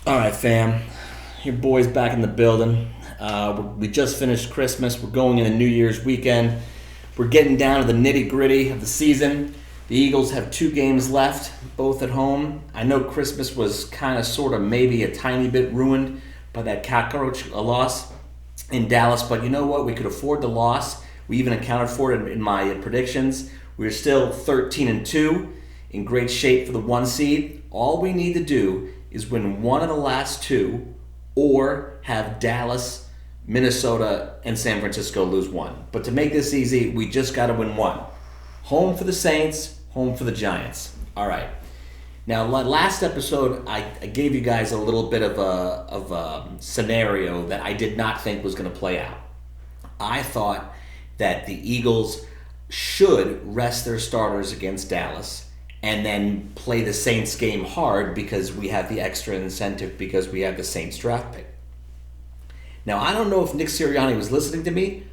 All right, fam. Your boy's back in the building. We just finished Christmas. We're going into New Year's weekend. We're getting down to the nitty gritty of the season. The Eagles have two games left, both at home. I know Christmas was kind of, sort of, maybe a tiny bit ruined by that cockroach loss in Dallas, but you know what? We could afford the loss. We even accounted for it in my predictions. We're still 13 and 2, in great shape for the one seed. All we need to do is win one of the last two, or have Dallas, Minnesota, and San Francisco lose one. But to make this easy, we just got to win one. Home for the Saints, home for the Giants. All right. Now, last episode, I gave you guys a little bit of a scenario that I did not think was going to play out. I thought that the Eagles should rest their starters against Dallas and then play the Saints game hard because we have the extra incentive because we have the Saints draft pick. Now, I don't know if Nick Sirianni was listening to me,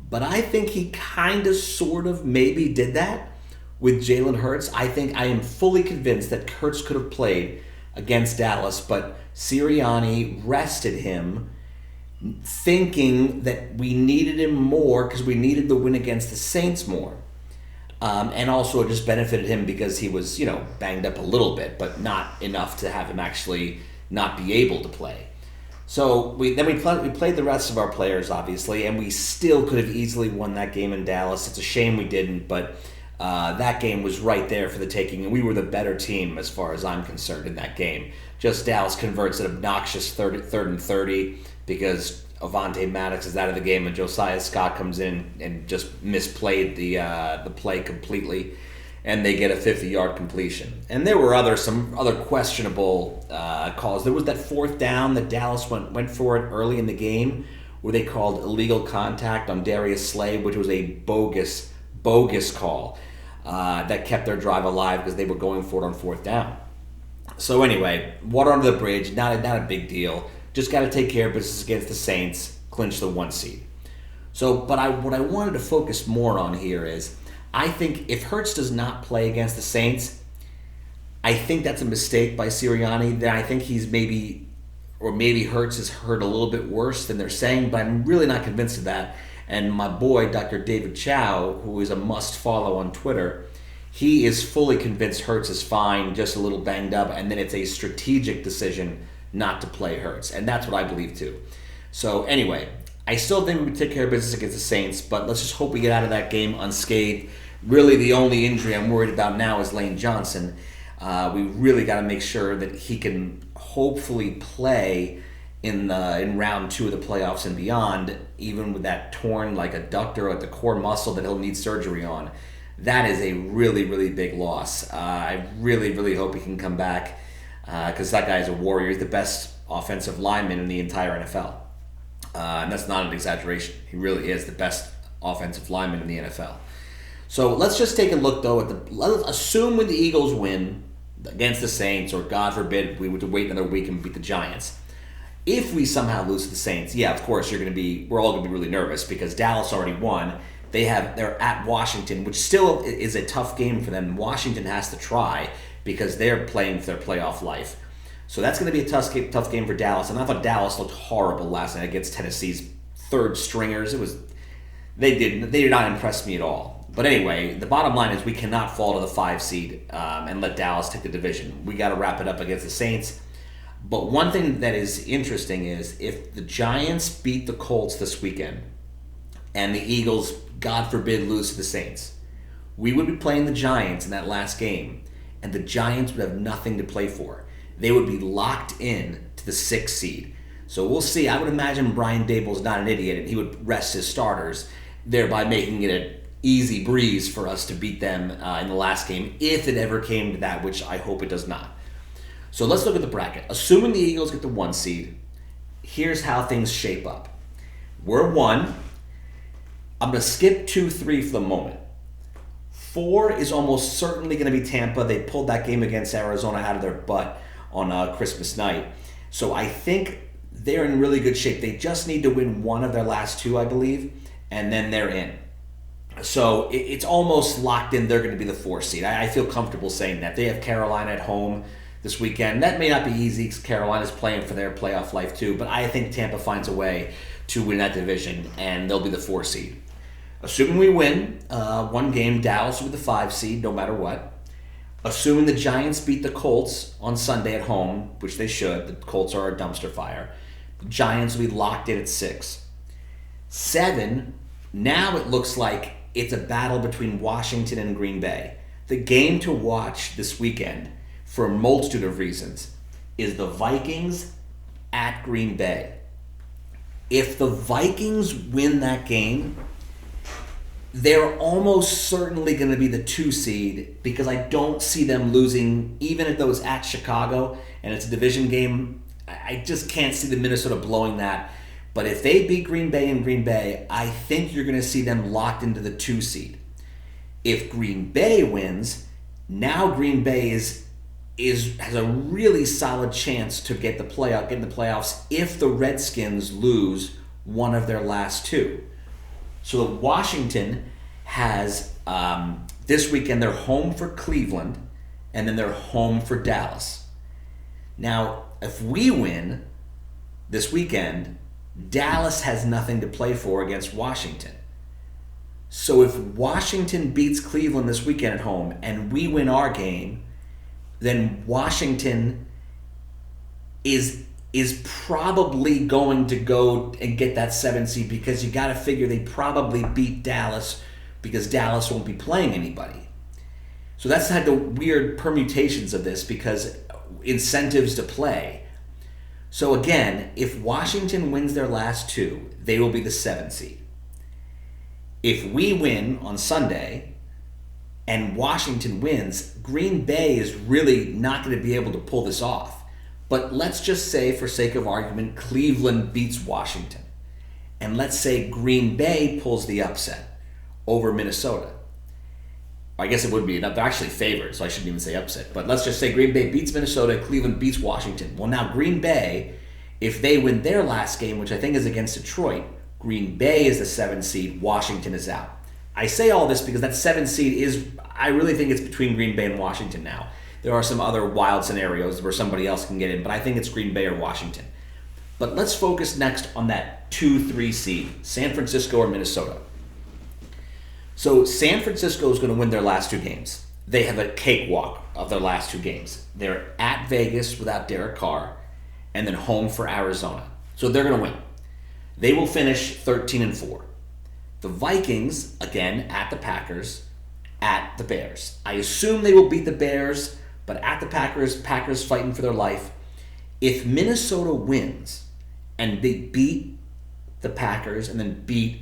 but I think he kind of, sort of, maybe did that with Jalen Hurts. I am fully convinced that Hurts could have played against Dallas, but Sirianni rested him thinking that we needed him more because we needed the win against the Saints more. And also it just benefited him because he was, banged up a little bit, but not enough to have him actually not be able to play. So we played the rest of our players, obviously, and we still could have easily won that game in Dallas. It's a shame we didn't, but that game was right there for the taking, and we were the better team as far as I'm concerned in that game. Just Dallas converts an obnoxious third and 30 because Avonte Maddox is out of the game and Josiah Scott comes in and just misplayed the play completely, and they get a 50-yard completion. And there were some other questionable calls. There was that fourth down that Dallas went for it early in the game where they called illegal contact on Darius Slay, which was a bogus call that kept their drive alive because they were going for it on fourth down. So anyway, water under the bridge, not a big deal. Just got to take care of business against the Saints, clinch the one seed. So, what I wanted to focus more on here is, I think if Hurts does not play against the Saints, I think that's a mistake by Sirianni. That I think he's maybe Hurts is hurt a little bit worse than they're saying, but I'm really not convinced of that. And my boy, Dr. David Chow, who is a must follow on Twitter, he is fully convinced Hurts is fine, just a little banged up, and then it's a strategic decision not to play Hurts. And that's what I believe too. So anyway, I still think we would take care of business against the Saints, but let's just hope we get out of that game unscathed. Really, the only injury I'm worried about now is Lane Johnson. We really got to make sure that he can hopefully play in round 2 of the playoffs and beyond, even with that torn like adductor at the core muscle that he'll need surgery on. That is a really, really big loss. I really, really hope he can come back because that guy is a warrior. He's the best offensive lineman in the entire NFL. And that's not an exaggeration. He really is the best offensive lineman in the NFL. So let's just take a look, though, let's assume when the Eagles win against the Saints, or God forbid we were to wait another week and beat the Giants. If we somehow lose to the Saints, yeah, of course we're all going to be really nervous because Dallas already won. They're at Washington, which still is a tough game for them. Washington has to try because they're playing for their playoff life. So that's going to be a tough game for Dallas. And I thought Dallas looked horrible last night against Tennessee's third stringers. They did not impress me at all. But anyway, the bottom line is we cannot fall to the 5 seed and let Dallas take the division. We got to wrap it up against the Saints. But one thing that is interesting is if the Giants beat the Colts this weekend and the Eagles, God forbid, lose to the Saints, we would be playing the Giants in that last game, and the Giants would have nothing to play for. They would be locked in to the 6th seed. So we'll see. I would imagine Brian Daboll's not an idiot, and he would rest his starters, thereby making it an easy breeze for us to beat them in the last game, if it ever came to that, which I hope it does not. So let's look at the bracket. Assuming the Eagles get the 1 seed, here's how things shape up. We're 1. I'm going to skip 2, 3 for the moment. 4 is almost certainly going to be Tampa. They pulled that game against Arizona out of their butt on Christmas night. So I think they're in really good shape. They just need to win one of their last 2, I believe, and then they're in. So it's almost locked in. They're going to be the 4 seed. I feel comfortable saying that. They have Carolina at home. this weekend. That may not be easy because Carolina's playing for their playoff life too, but I think Tampa finds a way to win that division, and they'll be the 4 seed. Assuming we win one game, Dallas will be the 5 seed no matter what. Assuming the Giants beat the Colts on Sunday at home, which they should, the Colts are a dumpster fire, the Giants will be locked in at 6. 7, now it looks like it's a battle between Washington and Green Bay. The game to watch this weekend, for a multitude of reasons, is the Vikings at Green Bay. If the Vikings win that game, they're almost certainly going to be the 2 seed because I don't see them losing, even if those at Chicago and it's a division game. I just can't see the Minnesota blowing that. But if they beat Green Bay in Green Bay, I think you're going to see them locked into the 2 seed. If Green Bay wins, now Green Bay has a really solid chance to get in the playoffs if the Redskins lose one of their last 2. So Washington has, this weekend, they're home for Cleveland, and then they're home for Dallas. Now, if we win this weekend, Dallas has nothing to play for against Washington. So if Washington beats Cleveland this weekend at home, and we win our game, then Washington is probably going to go and get that 7 seed because you got to figure they probably beat Dallas because Dallas won't be playing anybody. So that's had the weird permutations of this because incentives to play. So again, if Washington wins their last 2, they will be the 7 seed. If we win on Sunday and Washington wins, Green Bay is really not going to be able to pull this off. But let's just say, for sake of argument, Cleveland beats Washington. And let's say Green Bay pulls the upset over Minnesota. I guess it would be. They're actually favored, so I shouldn't even say upset. But let's just say Green Bay beats Minnesota, Cleveland beats Washington. Well, now Green Bay, if they win their last game, which I think is against Detroit, Green Bay is the 7 seed, Washington is out. I say all this because that 7 seed is, I really think it's between Green Bay and Washington now. There are some other wild scenarios where somebody else can get in, but I think it's Green Bay or Washington. But let's focus next on that 2-3 seed, San Francisco or Minnesota. So San Francisco is going to win their last 2 games. They have a cakewalk of their last 2 games. They're at Vegas without Derek Carr, and then home for Arizona. So they're going to win. They will finish 13-4. The Vikings, again, at the Packers, at the Bears. I assume they will beat the Bears, but at the Packers fighting for their life. If Minnesota wins and they beat the Packers and then beat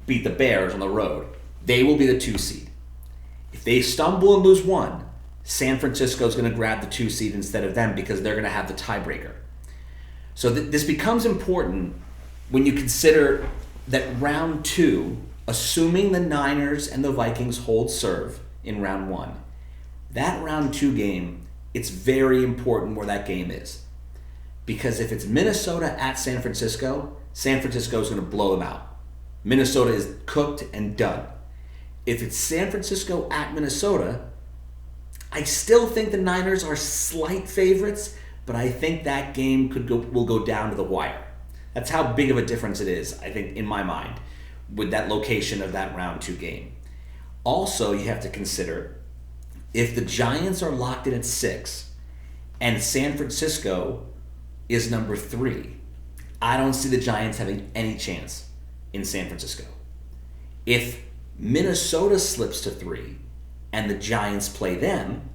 the Bears on the road, they will be the 2 seed. If they stumble and lose one, San Francisco is going to grab the 2 seed instead of them because they're going to have the tiebreaker. So this becomes important when you consider that round 2, assuming the Niners and the Vikings hold serve in round 1, that round 2 game, it's very important where that game is. Because if it's Minnesota at San Francisco is going to blow them out. Minnesota is cooked and done. If it's San Francisco at Minnesota, I still think the Niners are slight favorites, but I think that game will go down to the wire. That's how big of a difference it is, I think, in my mind, with that location of that round 2 game. Also, you have to consider if the Giants are locked in at 6 and San Francisco is number 3, I don't see the Giants having any chance in San Francisco. If Minnesota slips to 3 and the Giants play them,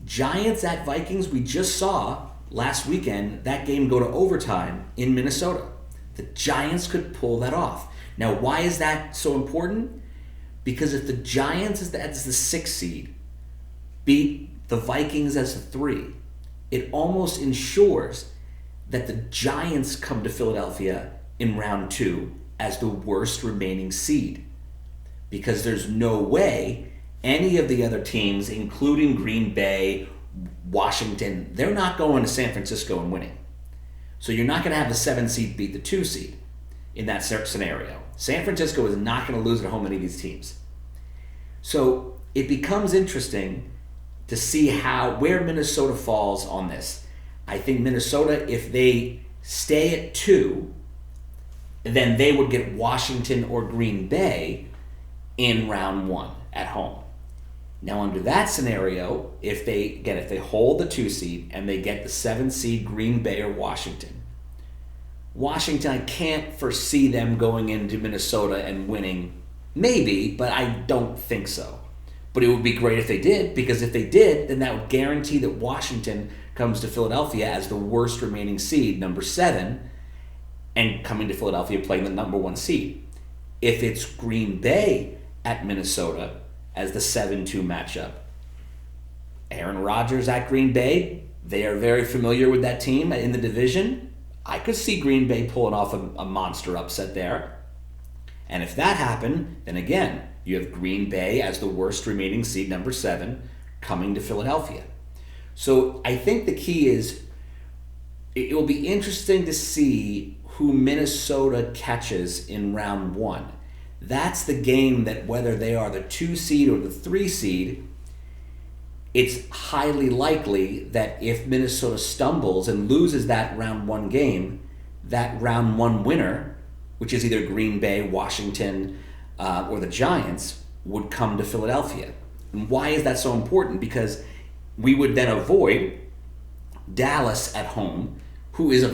Giants at Vikings, we just saw last weekend that game go to overtime in Minnesota. The Giants could pull that off. Now, why is that so important? Because if the Giants as the 6th seed beat the Vikings as a 3, it almost ensures that the Giants come to Philadelphia in round 2 as the worst remaining seed. Because there's no way any of the other teams, including Green Bay, Washington, they're not going to San Francisco and winning. So you're not going to have the 7 seed beat the 2 seed in that scenario. San Francisco is not going to lose at home any of these teams. So it becomes interesting to see where Minnesota falls on this. I think Minnesota, if they stay at 2, then they would get Washington or Green Bay in round 1 at home. Now, under that scenario, if they hold the 2 seed and they get the 7 seed Green Bay or Washington, I can't foresee them going into Minnesota and winning. Maybe, but I don't think so. But it would be great if they did, because if they did, then that would guarantee that Washington comes to Philadelphia as the worst remaining seed, number 7, and coming to Philadelphia playing the number 1 seed. If it's Green Bay at Minnesota as the 7-2 matchup, Aaron Rodgers at Green Bay, they are very familiar with that team in the division. I could see Green Bay pulling off a monster upset there. And if that happened, then again, you have Green Bay as the worst remaining seed, number 7, coming to Philadelphia. So I think the key is it will be interesting to see who Minnesota catches in round 1. That's the game that whether they are the 2 seed or the 3 seed, it's highly likely that if Minnesota stumbles and loses that round 1 game, that round 1 winner, which is either Green Bay, Washington, or the Giants, would come to Philadelphia. And why is that so important? Because we would then avoid Dallas at home, who is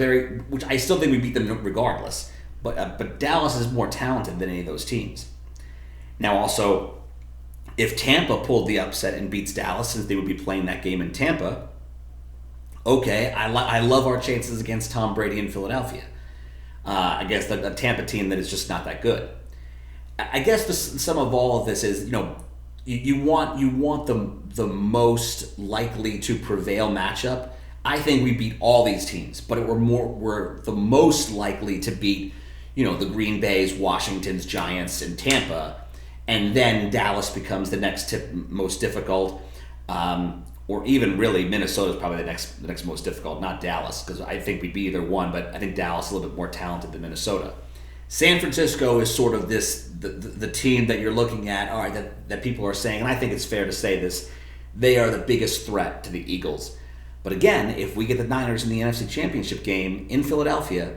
which I still think we beat them regardless, but Dallas is more talented than any of those teams. Now also, if Tampa pulled the upset and beats Dallas, since they would be playing that game in Tampa, okay, I love our chances against Tom Brady in Philadelphia, against a Tampa team that is just not that good. I guess the sum of all of this is, you want the most likely to prevail matchup. I think we beat all these teams, but we're the most likely to beat, the Green Bays, Washingtons, Giants, and Tampa, and then Dallas becomes the next most difficult, or even really Minnesota is probably the next most difficult, not Dallas, because I think we beat either one, but I think Dallas is a little bit more talented than Minnesota. San Francisco is sort of the team that you're looking at, all right, that people are saying, and I think it's fair to say this, they are the biggest threat to the Eagles. But again, if we get the Niners in the NFC Championship game in Philadelphia,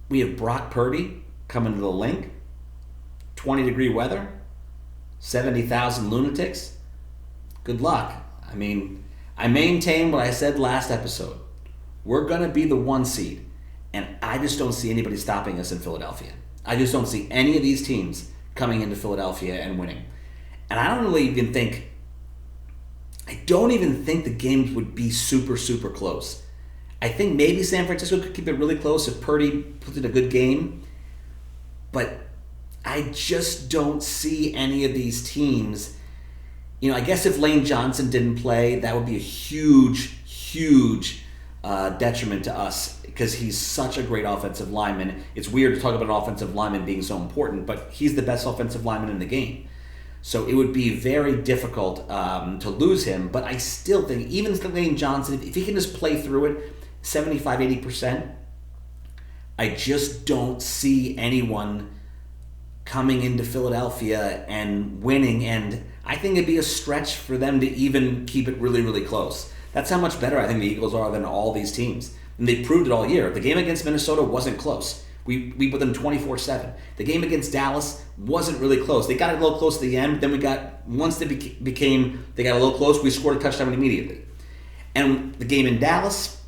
we have Brock Purdy coming to the Link, 20-degree weather, 70,000 lunatics. Good luck. I mean, I maintain what I said last episode. We're going to be the 1 seed. And I just don't see anybody stopping us in Philadelphia. I just don't see any of these teams coming into Philadelphia and winning. And I don't even think the games would be super, super close. I think maybe San Francisco could keep it really close if Purdy puts in a good game. But I just don't see any of these teams. I guess if Lane Johnson didn't play, that would be a huge, huge detriment to us, because he's such a great offensive lineman. It's weird to talk about an offensive lineman being so important, but he's the best offensive lineman in the game. So it would be very difficult to lose him, but I still think, even Lane Johnson, if he can just play through it 75, 80%, I just don't see anyone coming into Philadelphia and winning, and I think it'd be a stretch for them to even keep it really, really close. That's how much better I think the Eagles are than all these teams. And they proved it all year. The game against Minnesota wasn't close. We put them 24-7. The game against Dallas wasn't really close. They got a little close to the end. Then once they got a little close, we scored a touchdown immediately. And the game in Dallas,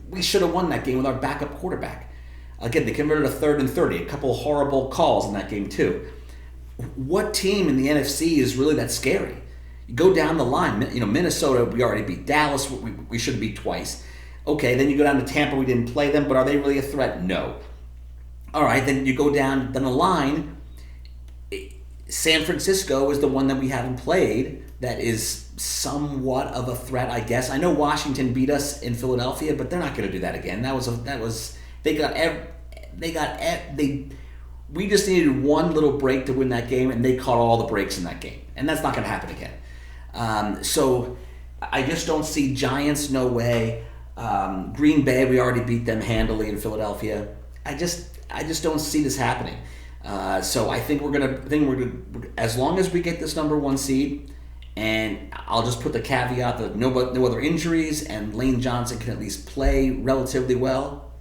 we should have won that game with our backup quarterback. Again, they converted a 3rd and 30. A couple of horrible calls in that game too. What team in the NFC is really that scary? You go down the line, Minnesota, we already beat. Dallas, we should beat twice. Okay, then you go down to Tampa, we didn't play them, but are they really a threat? No. All right, then you go down the line. San Francisco is the one that we haven't played that is somewhat of a threat, I guess. I know Washington beat us in Philadelphia, but they're not going to do that again. We just needed one little break to win that game, and they caught all the breaks in that game, and that's not going to happen again. So I just don't see Giants, no way. Green Bay, we already beat them handily in Philadelphia. I just don't see this happening. So I think we're gonna as long as we get this number 1 seed, And I'll just put the caveat that no other injuries, and Lane Johnson can at least play relatively well.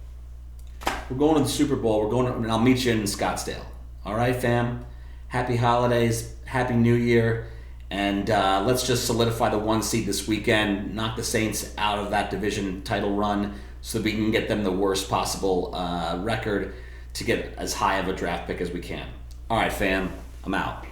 We're going to the Super Bowl. And I'll meet you in Scottsdale. All right, fam? Happy holidays. Happy New Year. And let's just solidify the 1 seed this weekend, knock the Saints out of that division title run so that we can get them the worst possible record to get as high of a draft pick as we can. All right, fam. I'm out.